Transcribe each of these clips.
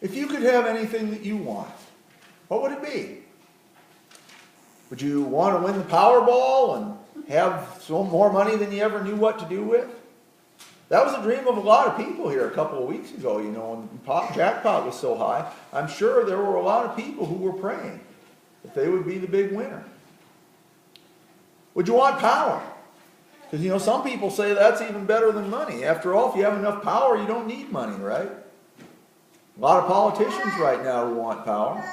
If you could have anything that you want, what would it be? Would you want to win the Powerball and have so more money than you ever knew what to do with? That was a dream of a lot of people here a couple of weeks ago, when the jackpot was so high. I'm sure there were a lot of people who were praying that they would be the big winner. Would you want power? Because, some people say that's even better than money. After all, if you have enough power, you don't need money, right? A lot of politicians right now who want power.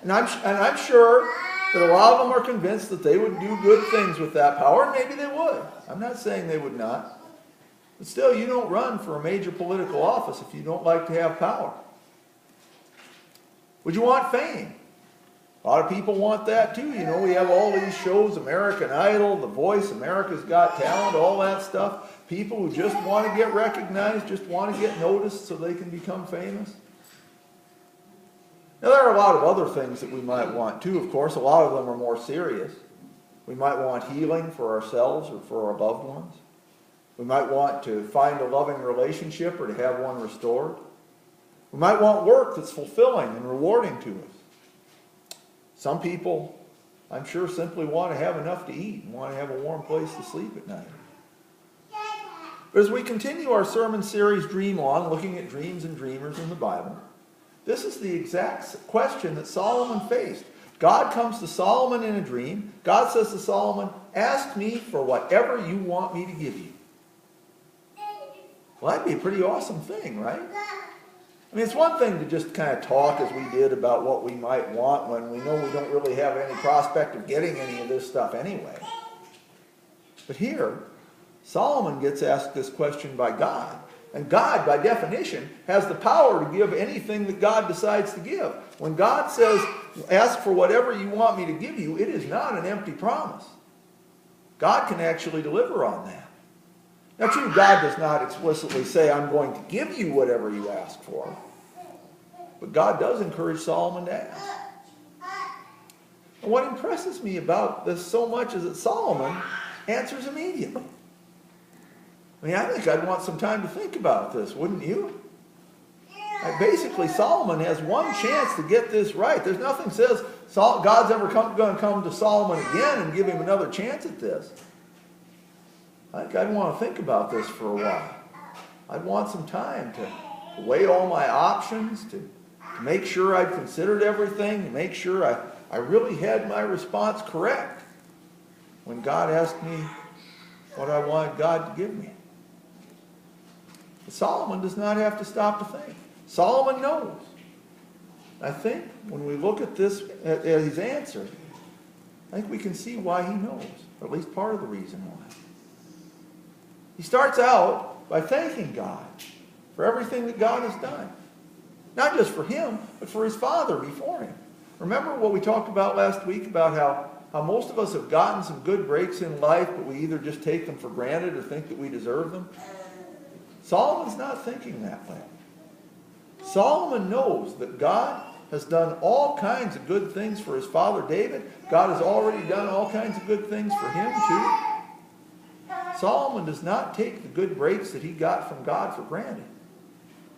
And I'm sure that a lot of them are convinced that they would do good things with that power, and maybe they would. I'm not saying they would not. But still, you don't run for a major political office if you don't like to have power. Would you want fame? A lot of people want that too. We have all these shows, American Idol, The Voice, America's Got Talent, all that stuff. People who just want to get recognized, just want to get noticed so they can become famous. Now, there are a lot of other things that we might want too, of course. A lot of them are more serious. We might want healing for ourselves or for our loved ones. We might want to find a loving relationship or to have one restored. We might want work that's fulfilling and rewarding to us. Some people, I'm sure, simply want to have enough to eat and want to have a warm place to sleep at night. But as we continue our sermon series, Dream On, looking at dreams and dreamers in the Bible, this is the exact question that Solomon faced. God comes to Solomon in a dream. God says to Solomon, "Ask me for whatever you want me to give you." Well, that'd be a pretty awesome thing, right? It's one thing to just kind of talk as we did about what we might want when we know we don't really have any prospect of getting any of this stuff anyway. But here, Solomon gets asked this question by God. And God, by definition, has the power to give anything that God decides to give. When God says, "Ask for whatever you want me to give you," it is not an empty promise. God can actually deliver on that. Now, true, God does not explicitly say, "I'm going to give you whatever you ask for." But God does encourage Solomon to ask. And what impresses me about this so much is that Solomon answers immediately. I think I'd want some time to think about this, wouldn't you? Basically, Solomon has one chance to get this right. There's nothing says God's ever going to come to Solomon again and give him another chance at this. I think I'd want to think about this for a while. I'd want some time to weigh all my options, to make sure I'd considered everything, to make sure I really had my response correct when God asked me what I wanted God to give me. But Solomon does not have to stop to think. Solomon knows. I think when we look at this, at his answer, I think we can see why he knows, or at least part of the reason why. He starts out by thanking God for everything that God has done. Not just for him, but for his father before him. Remember what we talked about last week about how most of us have gotten some good breaks in life, but we either just take them for granted or think that we deserve them? Solomon's not thinking that way. Solomon knows that God has done all kinds of good things for his father David. God has already done all kinds of good things for him too. Solomon does not take the good breaks that he got from God for granted.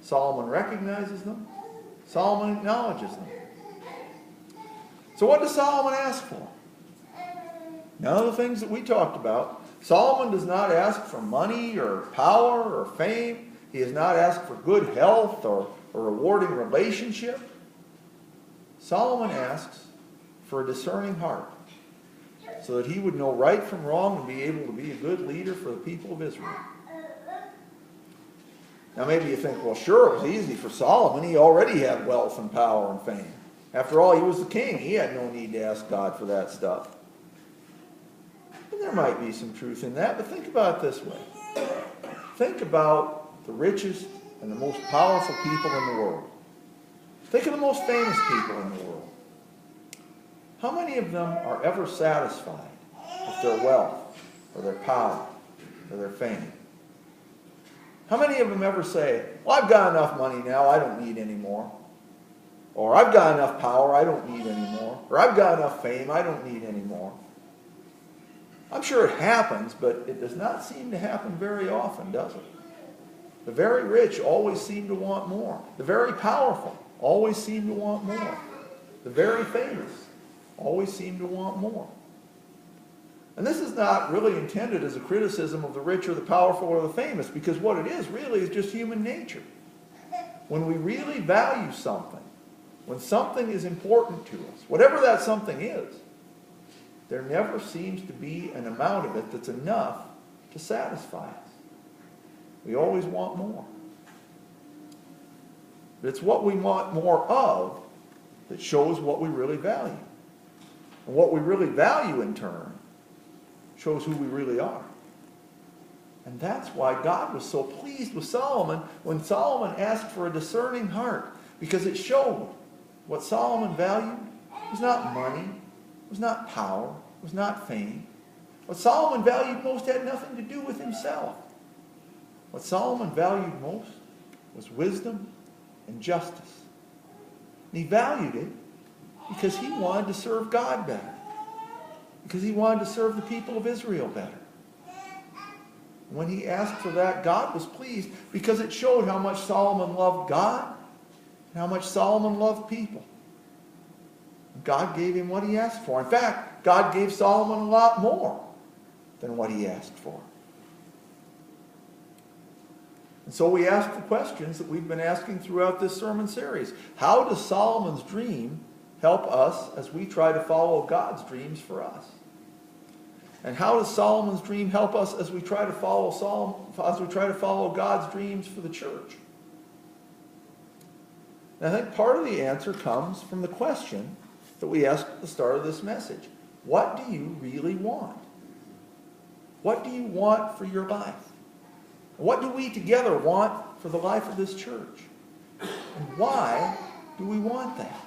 Solomon recognizes them. Solomon acknowledges them. So what does Solomon ask for? None of the things that we talked about. Solomon does not ask for money or power or fame. He does not ask for good health or a rewarding relationship. Solomon asks for a discerning heart so that he would know right from wrong and be able to be a good leader for the people of Israel. Now maybe you think, well, sure, it was easy for Solomon. He already had wealth and power and fame. After all, he was the king. He had no need to ask God for that stuff. And there might be some truth in that, but think about it this way. Think about the richest and the most powerful people in the world. Think of the most famous people in the world. How many of them are ever satisfied with their wealth or their power or their fame? How many of them ever say, well, I've got enough money now, I don't need any more. Or I've got enough power, I don't need any more. Or I've got enough fame, I don't need any more. I'm sure it happens, but it does not seem to happen very often, does it? The very rich always seem to want more. The very powerful always seem to want more. The very famous always seem to want more. And this is not really intended as a criticism of the rich or the powerful or the famous, because what it is really is just human nature. When we really value something, when something is important to us, whatever that something is, there never seems to be an amount of it that's enough to satisfy us. We always want more. But it's what we want more of that shows what we really value. And what we really value, in turn, shows who we really are. And that's why God was so pleased with Solomon when Solomon asked for a discerning heart, because it showed what Solomon valued was not money, was not power, was not fame. What Solomon valued most had nothing to do with himself. What Solomon valued most was wisdom and justice. And he valued it because he wanted to serve God better. Because he wanted to serve the people of Israel better. And when he asked for that, God was pleased because it showed how much Solomon loved God and how much Solomon loved people. God gave him what he asked for. In fact, God gave Solomon a lot more than what he asked for. And so we ask the questions that we've been asking throughout this sermon series. How does Solomon's dream help us as we try to follow God's dreams for us? And how does Solomon's dream help us as we try to follow God's dreams for the church? And I think part of the answer comes from the question that we asked at the start of this message. What do you really want? What do you want for your life? What do we together want for the life of this church? And why do we want that?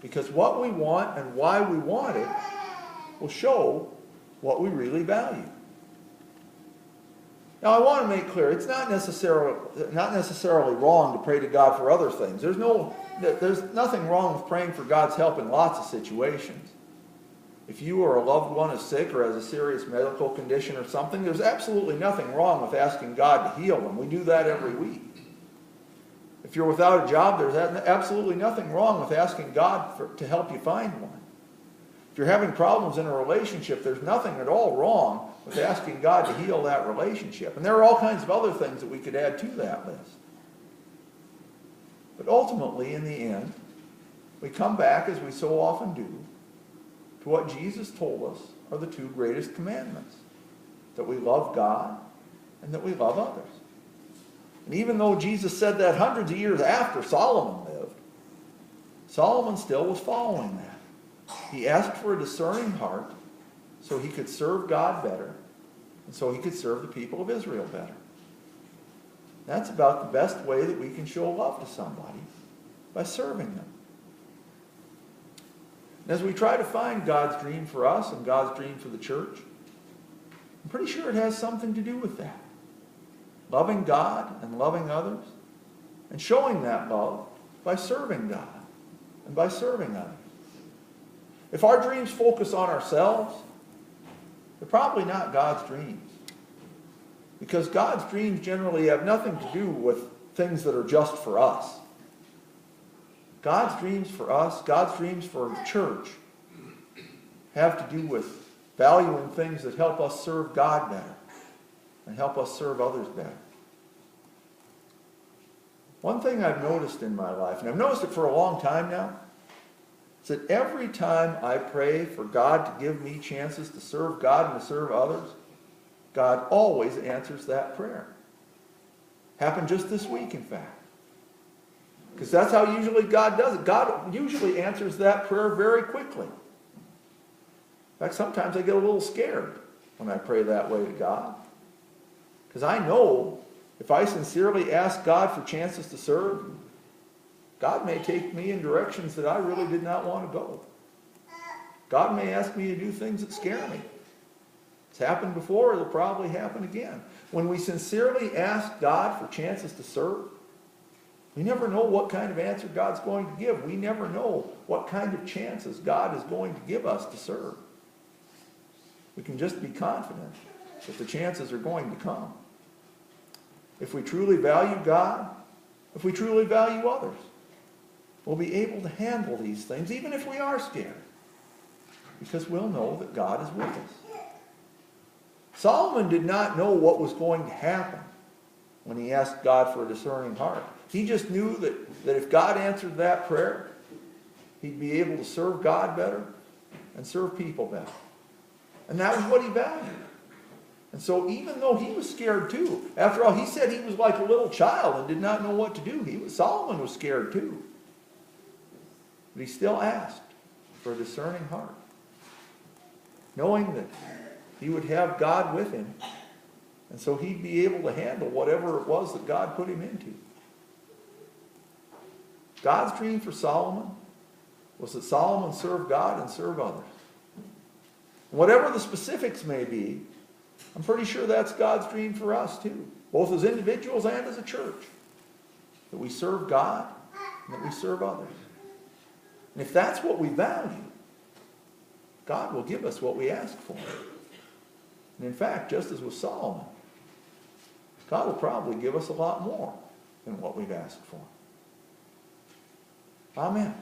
Because what we want and why we want it will show what we really value. Now, I want to make clear, it's not necessarily wrong to pray to God for other things. There's nothing wrong with praying for God's help in lots of situations. If you or a loved one is sick or has a serious medical condition or something, there's absolutely nothing wrong with asking God to heal them. We do that every week. If you're without a job, there's absolutely nothing wrong with asking God to help you find one. If you're having problems in a relationship, there's nothing at all wrong with asking God to heal that relationship. And there are all kinds of other things that we could add to that list. But ultimately, in the end, we come back, as we so often do, to what Jesus told us are the two greatest commandments. That we love God and that we love others. And even though Jesus said that hundreds of years after Solomon lived, Solomon still was following that. He asked for a discerning heart so he could serve God better and so he could serve the people of Israel better. That's about the best way that we can show love to somebody, by serving them. And as we try to find God's dream for us and God's dream for the church, I'm pretty sure it has something to do with that. Loving God and loving others, and showing that love by serving God and by serving others. If our dreams focus on ourselves, they're probably not God's dreams. Because God's dreams generally have nothing to do with things that are just for us. God's dreams for us, God's dreams for the church, have to do with valuing things that help us serve God better and help us serve others better. One thing I've noticed in my life, and I've noticed it for a long time now, is that every time I pray for God to give me chances to serve God and to serve others, God always answers that prayer. Happened just this week, in fact. Because that's how usually God does it. God usually answers that prayer very quickly. In fact, sometimes I get a little scared when I pray that way to God. Because I know if I sincerely ask God for chances to serve, God may take me in directions that I really did not want to go. God may ask me to do things that scare me. It's happened before, it'll probably happen again. When we sincerely ask God for chances to serve, we never know what kind of answer God's going to give. We never know what kind of chances God is going to give us to serve. We can just be confident that the chances are going to come. if we truly value God, if we truly value others, we'll be able to handle these things, even if we are scared, because we'll know that God is with us. Solomon did not know what was going to happen when he asked God for a discerning heart. He just knew that if God answered that prayer, he'd be able to serve God better and serve people better. And that was what he valued. And so even though he was scared too, after all, he said he was like a little child and did not know what to do. Solomon was scared too. But he still asked for a discerning heart, knowing that he would have God with him, and so he'd be able to handle whatever it was that God put him into. God's dream for Solomon was that Solomon serve God and serve others. Whatever the specifics may be, I'm pretty sure that's God's dream for us too, both as individuals and as a church, that we serve God and that we serve others. And if that's what we value, God will give us what we ask for. And in fact, just as with Solomon, God will probably give us a lot more than what we've asked for. Amen.